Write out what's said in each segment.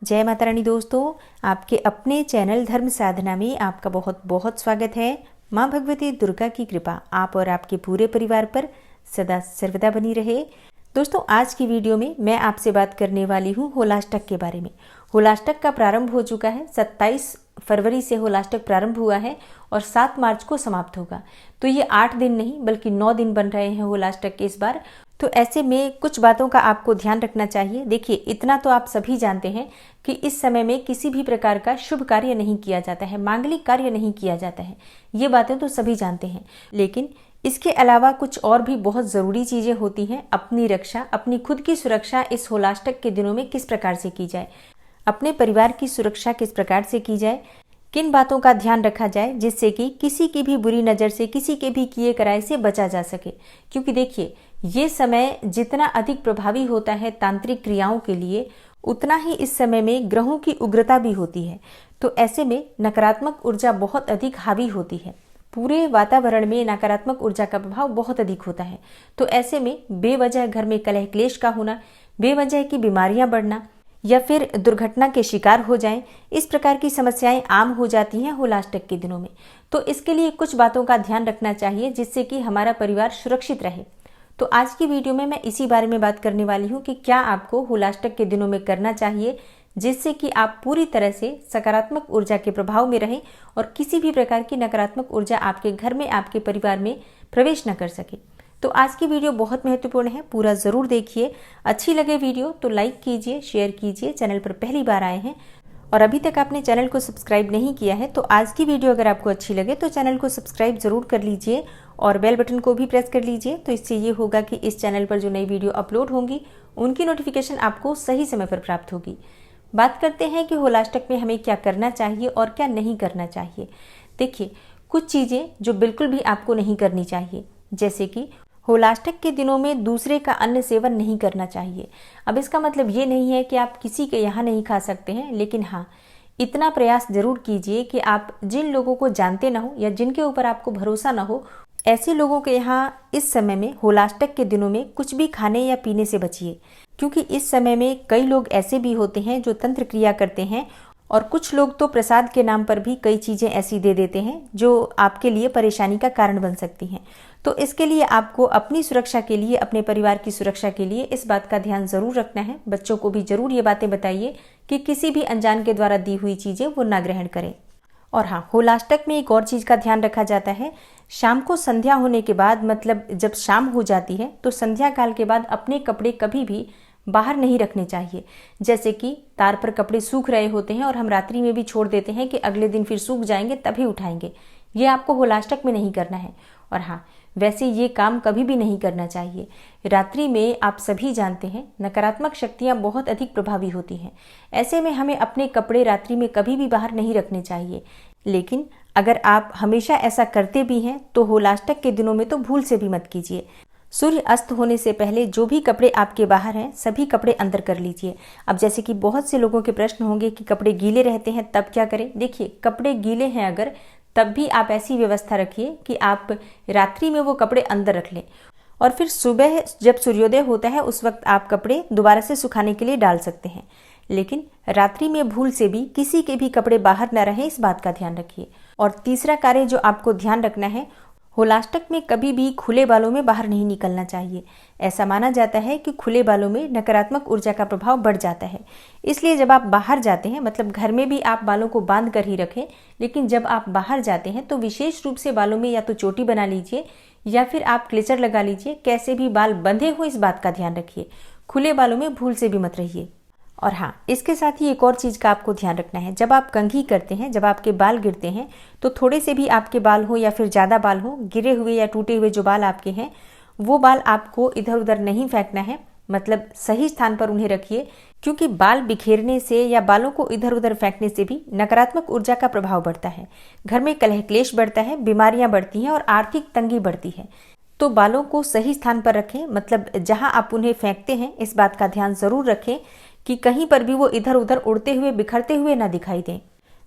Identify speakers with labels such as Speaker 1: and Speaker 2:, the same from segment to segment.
Speaker 1: जय माता रानी दोस्तों, आपके अपने चैनल धर्म साधना में आपका बहुत बहुत स्वागत है। माँ भगवती दुर्गा की कृपा आप और आपके पूरे परिवार पर सदा सर्वदा बनी रहे। दोस्तों, आज की वीडियो में मैं आपसे बात करने वाली हूँ होलाष्टक के बारे में। होलाष्टक का प्रारंभ हो चुका है। 27 फरवरी से होलाष्टक प्रारंभ हुआ है और 7 मार्च को समाप्त होगा। तो ये 8 दिन नहीं बल्कि 9 दिन बन रहे हैं होलाष्टक के इस बार। तो ऐसे में कुछ बातों का आपको ध्यान रखना चाहिए। देखिए, इतना तो आप सभी जानते हैं कि इस समय में किसी भी प्रकार का शुभ कार्य नहीं किया जाता है, मांगलिक कार्य नहीं किया जाता है। ये बातें तो सभी जानते हैं, लेकिन इसके अलावा कुछ और भी बहुत ज़रूरी चीज़ें होती हैं। अपनी रक्षा, अपनी खुद की सुरक्षा इस होलाष्टक के दिनों में किस प्रकार से की जाए, अपने परिवार की सुरक्षा किस प्रकार से की जाए, किन बातों का ध्यान रखा जाए जिससे कि किसी की भी बुरी नज़र से, किसी के भी किए कराए से बचा जा सके। क्योंकि देखिए, ये समय जितना अधिक प्रभावी होता है तांत्रिक क्रियाओं के लिए, उतना ही इस समय में ग्रहों की उग्रता भी होती है। तो ऐसे में नकारात्मक ऊर्जा बहुत अधिक हावी होती है। पूरे वातावरण में नकारात्मक ऊर्जा का प्रभाव बहुत अधिक होता है। तो ऐसे में बेवजह घर में कलह क्लेश का होना, बेवजह की बीमारियां बढ़ना या फिर दुर्घटना के शिकार हो जाएं, इस प्रकार की समस्याएं आम हो जाती हैं होलाष्टक के दिनों में। तो इसके लिए कुछ बातों का ध्यान रखना चाहिए जिससे कि हमारा परिवार सुरक्षित रहे। तो आज की वीडियो में मैं इसी बारे में बात करने वाली हूँ कि क्या आपको होलाष्टक के दिनों में करना चाहिए जिससे कि आप पूरी तरह से सकारात्मक ऊर्जा के प्रभाव में रहें और किसी भी प्रकार की नकारात्मक ऊर्जा आपके घर में, आपके परिवार में प्रवेश न कर सके। तो आज की वीडियो बहुत महत्वपूर्ण है, पूरा ज़रूर देखिए। अच्छी लगे वीडियो तो लाइक कीजिए, शेयर कीजिए। चैनल पर पहली बार आए हैं और अभी तक आपने चैनल को सब्सक्राइब नहीं किया है तो आज की वीडियो अगर आपको अच्छी लगे तो चैनल को सब्सक्राइब ज़रूर कर लीजिए और बेल बटन को भी प्रेस कर लीजिए। तो इससे ये होगा कि इस चैनल पर जो नई वीडियो अपलोड होंगी उनकी नोटिफिकेशन आपको सही समय पर प्राप्त होगी। बात करते हैं कि होलाष्टक में हमें क्या करना चाहिए और क्या नहीं करना चाहिए। देखिए, कुछ चीज़ें जो बिल्कुल भी आपको नहीं करनी चाहिए, जैसे कि होलाष्टक के दिनों में दूसरे का अन्न सेवन नहीं करना चाहिए। अब इसका मतलब ये नहीं है कि आप किसी के यहाँ नहीं खा सकते हैं, लेकिन हाँ, इतना प्रयास जरूर कीजिए कि आप जिन लोगों को जानते ना हो या जिनके ऊपर आपको भरोसा ना हो, ऐसे लोगों के यहाँ इस समय में होलाष्टक के दिनों में कुछ भी खाने या पीने से बचिए। क्योंकि इस समय में कई लोग ऐसे भी होते हैं जो तंत्र क्रिया करते हैं और कुछ लोग तो प्रसाद के नाम पर भी कई चीज़ें ऐसी दे देते हैं जो आपके लिए परेशानी का कारण बन सकती हैं। तो इसके लिए आपको अपनी सुरक्षा के लिए, अपने परिवार की सुरक्षा के लिए इस बात का ध्यान ज़रूर रखना है। बच्चों को भी ज़रूर ये बातें बताइए कि किसी भी अनजान के द्वारा दी हुई चीज़ें वो ना ग्रहण करें। और हाँ, होलाष्टक में एक और चीज़ का ध्यान रखा जाता है। शाम को संध्या होने के बाद, मतलब जब शाम हो जाती है तो संध्या काल के बाद अपने कपड़े कभी भी बाहर नहीं रखने चाहिए। जैसे कि तार पर कपड़े सूख रहे होते हैं और हम रात्रि में भी छोड़ देते हैं कि अगले दिन फिर सूख जाएंगे तभी उठाएंगे। ये आपको होलाष्टक में नहीं करना है। और हाँ, वैसे ये काम कभी भी नहीं करना चाहिए। रात्रि में आप सभी जानते हैं नकारात्मक शक्तियाँ बहुत अधिक प्रभावी होती हैं। ऐसे में हमें अपने कपड़े रात्रि में कभी भी बाहर नहीं रखने चाहिए। लेकिन अगर आप हमेशा ऐसा करते भी हैं तो होलाष्टक के दिनों में तो भूल से भी मत कीजिए। सूर्य अस्त होने से पहले जो भी कपड़े आपके बाहर हैं सभी कपड़े अंदर कर लीजिए। अब जैसे कि बहुत से लोगों के प्रश्न होंगे कि कपड़े गीले रहते हैं तब क्या करें। देखिए, कपड़े गीले हैं अगर, तब भी आप ऐसी व्यवस्था रखिए कि आप रात्रि में वो कपड़े अंदर रख लें और फिर सुबह जब सूर्योदय होता है उस वक्त आप कपड़े दोबारा से सुखाने के लिए डाल सकते हैं। लेकिन रात्रि में भूल से भी किसी के भी कपड़े बाहर न रहें, इस बात का ध्यान रखिए। और तीसरा कार्य जो आपको ध्यान रखना है, होलाष्टक में कभी भी खुले बालों में बाहर नहीं निकलना चाहिए। ऐसा माना जाता है कि खुले बालों में नकारात्मक ऊर्जा का प्रभाव बढ़ जाता है। इसलिए जब आप बाहर जाते हैं, मतलब घर में भी आप बालों को बांध कर ही रखें, लेकिन जब आप बाहर जाते हैं तो विशेष रूप से बालों में या तो चोटी बना लीजिए या फिर आप क्लेचर लगा लीजिए। कैसे भी बाल बंधे हो, इस बात का ध्यान रखिए। खुले बालों में भूल से भी मत रहिए। और हाँ, इसके साथ ही एक और चीज़ का आपको ध्यान रखना है। जब आप कंघी करते हैं, जब आपके बाल गिरते हैं, तो थोड़े से भी आपके बाल हो या फिर ज़्यादा बाल हो, गिरे हुए या टूटे हुए जो बाल आपके हैं, वो बाल आपको इधर उधर नहीं फेंकना है। मतलब सही स्थान पर उन्हें रखिए। क्योंकि बाल बिखेरने से या बालों को इधर उधर फेंकने से भी नकारात्मक ऊर्जा का प्रभाव बढ़ता है। घर में कलह क्लेश बढ़ता है, बीमारियां बढ़ती हैं और आर्थिक तंगी बढ़ती है। तो बालों को सही स्थान पर रखें, मतलब जहां आप उन्हें फेंकते हैं इस बात का ध्यान ज़रूर रखें कि कहीं पर भी वो इधर उधर उड़ते हुए, बिखरते हुए ना दिखाई दें।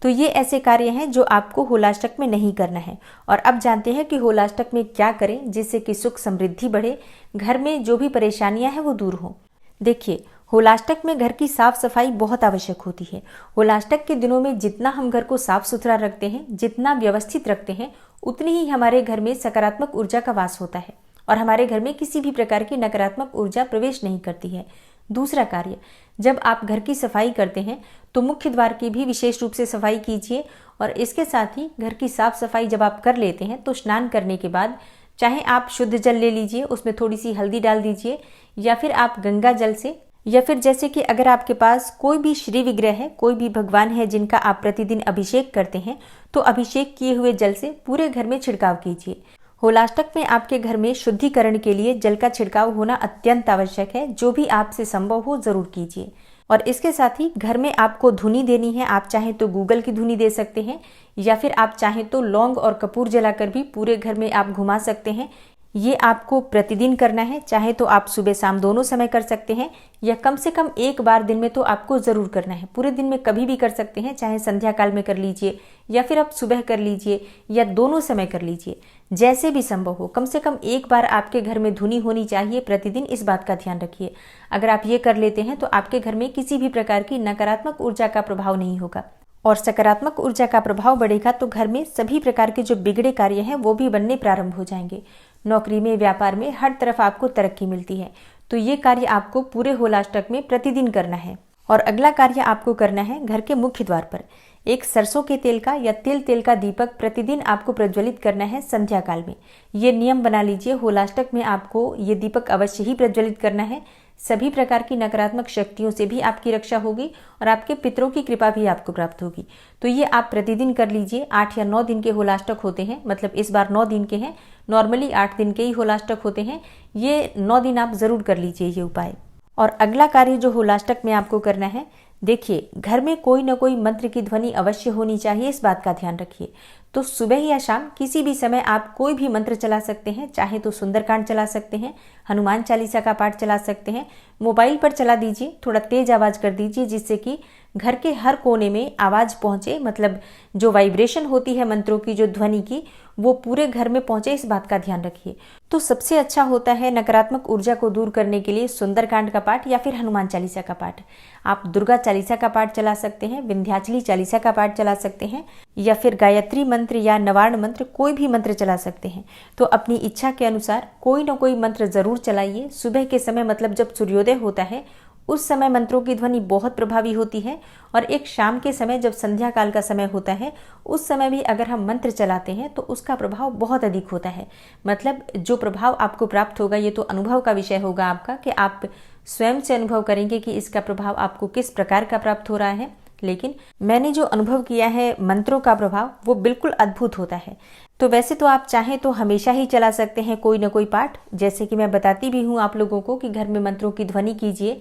Speaker 1: तो ये ऐसे कार्य हैं जो आपको होलाष्टक में नहीं करना है। और अब जानते हैं कि होलाष्टक में क्या करें जिससे कि सुख समृद्धि बढ़े, घर में जो भी परेशानियां हैं वो दूर हो। देखिए, होलाष्टक में घर की साफ सफाई बहुत आवश्यक होती है। होलाष्टक के दिनों में जितना हम घर को साफ सुथरा रखते हैं, जितना व्यवस्थित रखते हैं, उतनी ही हमारे घर में सकारात्मक ऊर्जा का वास होता है और हमारे घर में किसी भी प्रकार की नकारात्मक ऊर्जा प्रवेश नहीं करती है। दूसरा कार्य, जब आप घर की सफाई करते हैं तो मुख्य द्वार की भी विशेष रूप से सफाई कीजिए और इसके साथ ही घर की साफ सफाई जब आप कर लेते हैं तो स्नान करने के बाद चाहे आप शुद्ध जल ले लीजिए, उसमें थोड़ी सी हल्दी डाल दीजिए, या फिर आप गंगा जल से, या फिर जैसे कि अगर आपके पास कोई भी श्री विग्रह है, कोई भी भगवान है जिनका आप प्रतिदिन अभिषेक करते हैं, तो अभिषेक किए हुए जल से पूरे घर में छिड़काव कीजिए। होलाष्टक में आपके घर में शुद्धिकरण के लिए जल का छिड़काव होना अत्यंत आवश्यक है। जो भी आपसे संभव हो जरूर कीजिए। और इसके साथ ही घर में आपको धुनी देनी है। आप चाहें तो गूगल की धुनी दे सकते हैं, या फिर आप चाहें तो लौंग और कपूर जलाकर भी पूरे घर में आप घुमा सकते हैं। ये आपको प्रतिदिन करना है, चाहे तो आप सुबह शाम दोनों समय कर सकते हैं, या कम से कम एक बार दिन में तो आपको जरूर करना है। पूरे दिन में कभी भी कर सकते हैं, चाहे संध्या काल में कर लीजिए या फिर आप सुबह कर लीजिए या दोनों समय कर लीजिए, जैसे भी संभव हो। कम से कम एक बार आपके घर में धुनी होनी चाहिए प्रतिदिन, इस बात का ध्यान रखिए। अगर आप ये कर लेते हैं तो आपके घर में किसी भी प्रकार की नकारात्मक ऊर्जा का प्रभाव नहीं होगा और सकारात्मक ऊर्जा का प्रभाव बढ़ेगा तो घर में सभी प्रकार के जो बिगड़े कार्य हैं वो भी बनने प्रारंभ हो जाएंगे। नौकरी में, व्यापार में, हर तरफ आपको तरक्की मिलती है। तो ये कार्य आपको पूरे होलाष्टक में प्रतिदिन करना है। और अगला कार्य आपको करना है, घर के मुख्य द्वार पर एक सरसों के तेल का या तेल का दीपक प्रतिदिन आपको प्रज्वलित करना है संध्या काल में। ये नियम बना लीजिए, होलाष्टक में आपको ये दीपक अवश्य ही प्रज्वलित करना है। सभी प्रकार की नकारात्मक शक्तियों से भी आपकी रक्षा होगी और आपके पितरों की कृपा भी आपको प्राप्त होगी। तो ये आप प्रतिदिन कर लीजिए। 8 या 9 दिन के होलाष्टक होते हैं, मतलब इस बार 9 दिन के हैं, नॉर्मली 8 दिन के ही होलाष्टक होते हैं। ये 9 दिन आप जरूर कर लीजिए ये उपाय। और अगला कार्य जो होलाष्टक में आपको करना है, देखिए घर में कोई न कोई मंत्र की ध्वनि अवश्य होनी चाहिए, इस बात का ध्यान रखिए। तो सुबह या शाम किसी भी समय आप कोई भी मंत्र चला सकते हैं, चाहे तो सुंदरकांड चला सकते हैं, हनुमान चालीसा का पाठ चला सकते हैं, मोबाइल पर चला दीजिए, थोड़ा तेज आवाज कर दीजिए जिससे कि घर के हर कोने में आवाज पहुंचे, मतलब जो वाइब्रेशन होती है मंत्रों की, जो ध्वनि की, वो पूरे घर में पहुंचे, इस बात का ध्यान रखिए। तो सबसे अच्छा होता है नकारात्मक ऊर्जा को दूर करने के लिए सुंदरकांड का पाठ या फिर हनुमान चालीसा का पाठ। आप दुर्गा चालीसा का पाठ चला सकते हैं, विंध्याचली चालीसा का पाठ चला सकते हैं, या फिर गायत्री मंत्र या नवार्ण मंत्र, कोई भी मंत्र चला सकते हैं। तो अपनी इच्छा के अनुसार कोई न कोई मंत्र जरूर चलाइए। सुबह के समय, मतलब जब सूर्योदय होता है, उस समय मंत्रों की ध्वनि बहुत प्रभावी होती है। और एक शाम के समय जब संध्या काल का समय होता है, उस समय भी अगर हम मंत्र चलाते हैं तो उसका प्रभाव बहुत अधिक होता है। मतलब जो प्रभाव आपको प्राप्त होगा, ये तो अनुभव का विषय होगा आपका, कि आप स्वयं से अनुभव करेंगे कि इसका प्रभाव आपको किस प्रकार का प्राप्त हो रहा है। लेकिन मैंने जो अनुभव किया है मंत्रों का प्रभाव, वो बिल्कुल अद्भुत होता है। तो वैसे तो आप चाहें तो हमेशा ही चला सकते हैं कोई ना कोई पाठ, जैसे कि मैं बताती भी हूँ आप लोगों को कि घर में मंत्रों की ध्वनि कीजिए।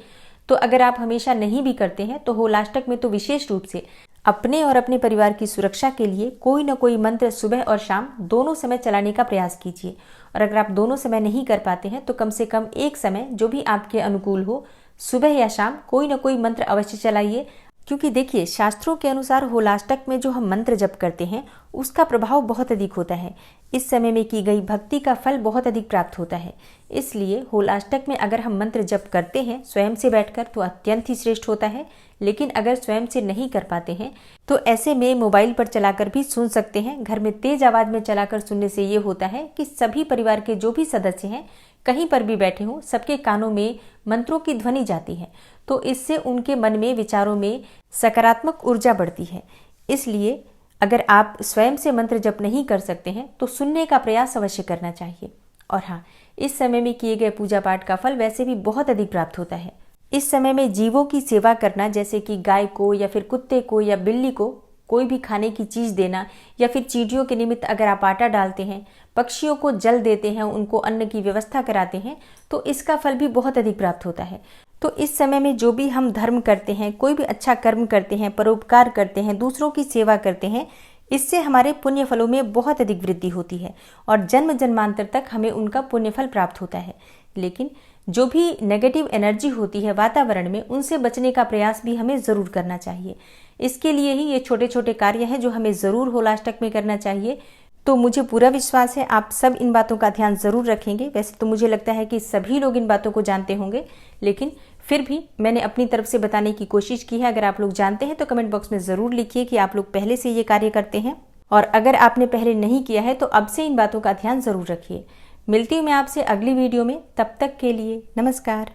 Speaker 1: तो अगर आप हमेशा नहीं भी करते हैं तो होलाष्टक में तो विशेष रूप से अपने और अपने परिवार की सुरक्षा के लिए कोई न कोई मंत्र सुबह और शाम दोनों समय चलाने का प्रयास कीजिए। और अगर आप दोनों समय नहीं कर पाते हैं तो कम से कम एक समय, जो भी आपके अनुकूल हो, सुबह या शाम कोई न कोई मंत्र अवश्य चलाइए। क्योंकि देखिए, शास्त्रों के अनुसार होलाष्टक में जो हम मंत्र जप करते हैं उसका प्रभाव बहुत अधिक होता है। इस समय में की गई भक्ति का फल बहुत अधिक प्राप्त होता है। इसलिए होलाष्टक में अगर हम मंत्र जप करते हैं स्वयं से बैठकर तो अत्यंत ही श्रेष्ठ होता है। लेकिन अगर स्वयं से नहीं कर पाते हैं तो ऐसे में मोबाइल पर चलाकर भी सुन सकते हैं। घर में तेज आवाज में चलाकर सुनने से ये होता है कि सभी परिवार के जो भी सदस्य हैं, कहीं पर भी बैठे हों, सबके कानों में मंत्रों की ध्वनि जाती है। तो इससे उनके मन में, विचारों में सकारात्मक ऊर्जा बढ़ती है। इसलिए अगर आप स्वयं से मंत्र जप नहीं कर सकते हैं तो सुनने का प्रयास अवश्य करना चाहिए। और हाँ, इस समय में किए गए पूजा पाठ का फल वैसे भी बहुत अधिक प्राप्त होता है। इस समय में जीवों की सेवा करना, जैसे कि गाय को या फिर कुत्ते को या बिल्ली को कोई भी खाने की चीज देना, या फिर चींटियों के निमित्त अगर आप आटा डालते हैं, पक्षियों को जल देते हैं, उनको अन्न की व्यवस्था कराते हैं, तो इसका फल भी बहुत अधिक प्राप्त होता है। तो इस समय में जो भी हम धर्म करते हैं, कोई भी अच्छा कर्म करते हैं, परोपकार करते हैं, दूसरों की सेवा करते हैं, इससे हमारे पुण्य फलों में बहुत अधिक वृद्धि होती है और जन्म जन्मांतर तक हमें उनका पुण्य फल प्राप्त होता है। लेकिन जो भी नेगेटिव एनर्जी होती है वातावरण में, उनसे बचने का प्रयास भी हमें जरूर करना चाहिए। इसके लिए ही ये छोटे छोटे कार्य हैं जो हमें जरूर होलाष्टक में करना चाहिए। तो मुझे पूरा विश्वास है आप सब इन बातों का ध्यान जरूर रखेंगे। वैसे तो मुझे लगता है कि सभी लोग इन बातों को जानते होंगे, लेकिन फिर भी मैंने अपनी तरफ से बताने की कोशिश की है। अगर आप लोग जानते हैं तो कमेंट बॉक्स में ज़रूर लिखिए कि आप लोग पहले से ये कार्य करते हैं, और अगर आपने पहले नहीं किया है तो अब से इन बातों का ध्यान ज़रूर रखिए। मिलती हूँ मैं आपसे अगली वीडियो में, तब तक के लिए नमस्कार।